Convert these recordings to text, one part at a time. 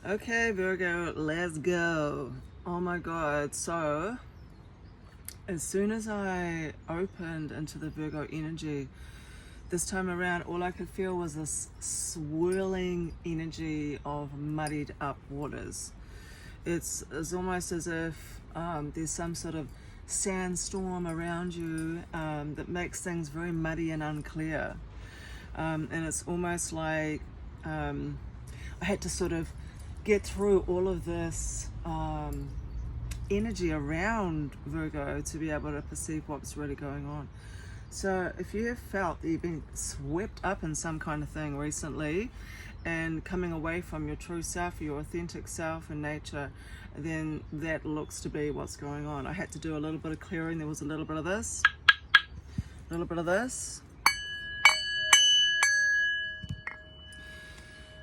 Okay, Virgo, let's go. Oh my God. So, as soon as I opened into the Virgo energy, this time around, all I could feel was this swirling energy of muddied up waters. It's almost as if there's some sort of sandstorm around you that makes things very muddy and unclear. And it's almost like I had to sort of get through all of this energy around Virgo to be able to perceive what's really going on. So if you have felt that you've been swept up in some kind of thing recently and coming away from your true self, your authentic self and nature, then that looks to be what's going on. I had to do a little bit of clearing. There was a little bit of this, a little bit of this,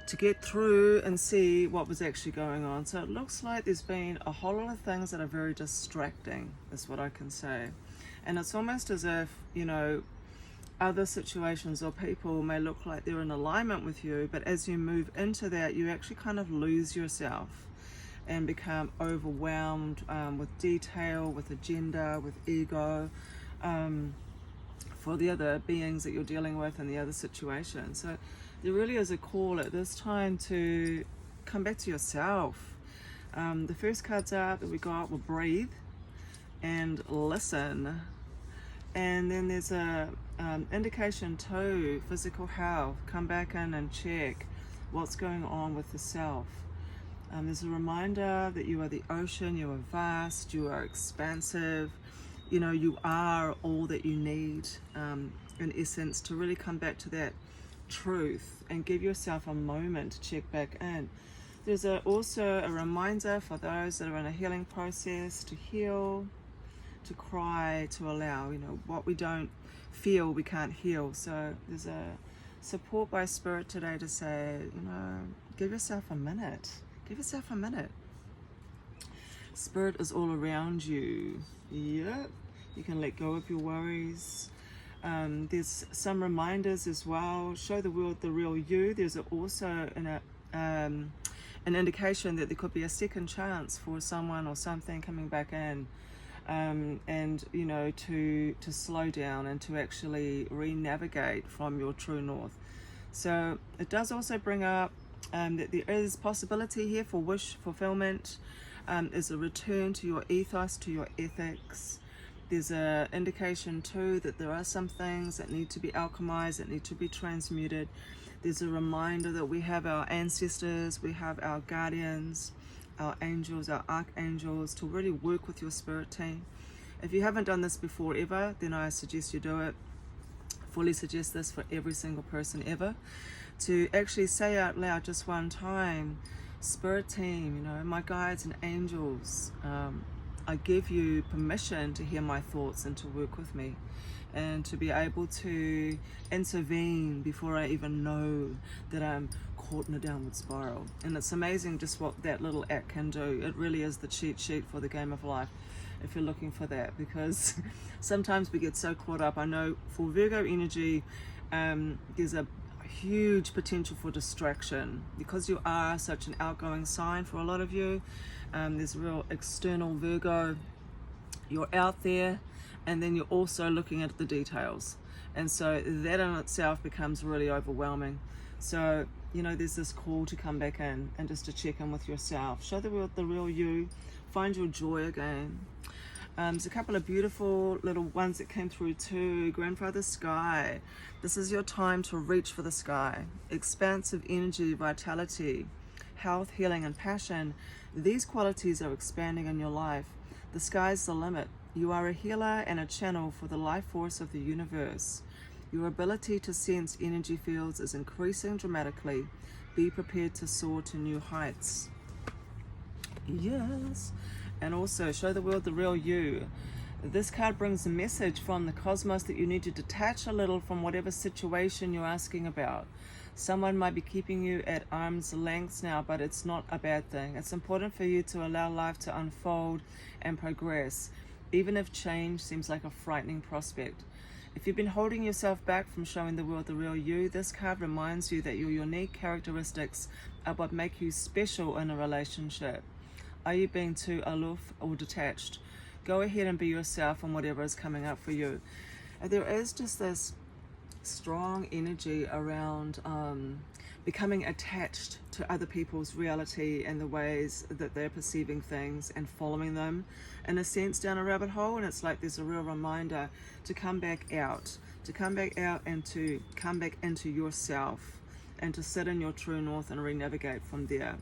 to get through and see what was actually going on. So it looks like there's been a whole lot of things that are very distracting, is what I can say. And it's almost as if, other situations or people may look like they're in alignment with you, but as you move into that, you actually kind of lose yourself and become overwhelmed with detail, with agenda, with ego, for the other beings that you're dealing with in the other situation. So there really is a call at this time to come back to yourself. The first cards out that we got were breathe and listen. And then there's a indication too, physical health. Come back in and check what's going on with the self. There's a reminder that you are the ocean, you are vast, you are expansive. You are all that you need, in essence, to really come back to that truth and give yourself a moment to check back in. There's also a reminder for those that are in a healing process to heal, to cry, to allow. What we don't feel, we can't heal. So there's a support by spirit today to say, give yourself a minute. Give yourself a minute. Spirit is all around you. Yep. You can let go of your worries. There's some reminders as well. Show the world the real you. There's also an indication that there could be a second chance for someone or something coming back in. And to slow down and to actually re-navigate from your true north. So it does also bring up that there is possibility here for wish fulfillment. Is a return to your ethos, to your ethics. There's an indication too that there are some things that need to be alchemized, that need to be transmuted. There's a reminder that we have our ancestors, we have our guardians, our angels, our archangels, to really work with your spirit team. If you haven't done this before ever, then I suggest you do it. Fully suggest this for every single person ever, to actually say out loud just one time, spirit team, my guides and angels, I give you permission to hear my thoughts and to work with me and to be able to intervene before I even know that I'm caught in a downward spiral. And it's amazing just what that little act can do. It really is the cheat sheet for the game of life, if you're looking for that, because sometimes we get so caught up. I know for Virgo energy, there's a huge potential for distraction because you are such an outgoing sign for a lot of you. There's real external Virgo. You're out there, and then you're also looking at the details, and so that in itself becomes really overwhelming. So there's this call to come back in and just to check in with yourself, show the world the real you, find your joy again. There's a couple of beautiful little ones that came through too. Grandfather Sky, this is your time to reach for the sky. Expansive energy, vitality, health, healing and passion. These qualities are expanding in your life. The sky's the limit. You are a healer and a channel for the life force of the universe. Your ability to sense energy fields is increasing dramatically. Be prepared to soar to new heights. Yes. And also show the world the real you. This card brings a message from the cosmos that you need to detach a little from whatever situation you're asking about. Someone might be keeping you at arm's length now, but it's not a bad thing. It's important for you to allow life to unfold and progress, even if change seems like a frightening prospect. If you've been holding yourself back from showing the world the real you, this card reminds you that your unique characteristics what make you special in a relationship? Are you being too aloof or detached? Go ahead and be yourself on whatever is coming up for you. And there is just this strong energy around becoming attached to other people's reality and the ways that they're perceiving things and following them in a sense down a rabbit hole. And it's like there's a real reminder to come back out, and to come back into yourself and to sit in your true north and re-navigate from there.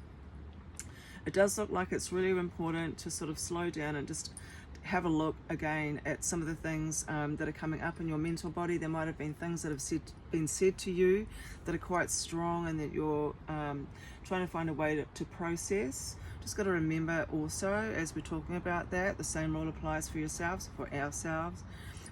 It does look like it's really important to sort of slow down and just have a look again at some of the things that are coming up in your mental body. There might have been things that have been said to you that are quite strong and that you're trying to find a way to process. Just got to remember also, as we're talking about that, the same rule applies for yourselves, for ourselves.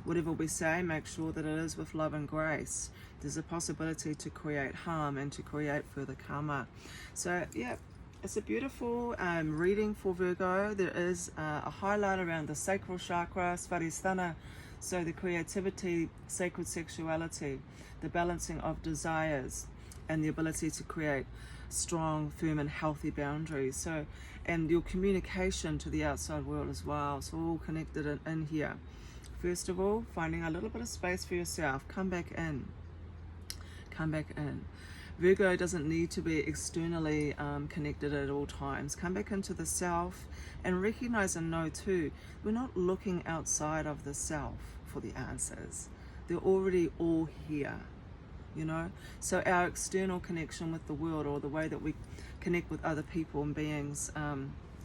Whatever we say, make sure that it is with love and grace. There's a possibility to create harm and to create further karma. So yeah, it's a beautiful reading for Virgo. There is a highlight around the sacral chakra, Svadhisthana, so the creativity, sacred sexuality, the balancing of desires, and the ability to create strong, firm, and healthy boundaries. So, and your communication to the outside world as well. So all connected in here. First of all, finding a little bit of space for yourself. Come back in. Come back in. Virgo doesn't need to be externally connected at all times. Come back into the self and recognize and know too, we're not looking outside of the self for the answers. They're already all here, you know? So our external connection with the world, or the way that we connect with other people and beings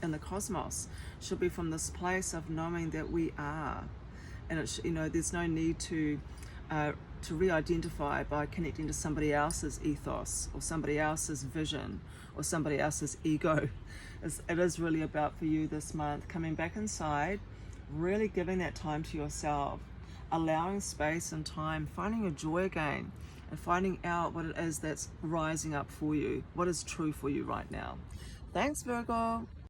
in the cosmos, should be from this place of knowing that we are. And it's, you know, there's no need to re-identify by connecting to somebody else's ethos or somebody else's vision or somebody else's ego. It is really about, for you this month, coming back inside, really giving that time to yourself, allowing space and time, finding your joy again, and finding out what it is that's rising up for you, what is true for you right now. Thanks, Virgo.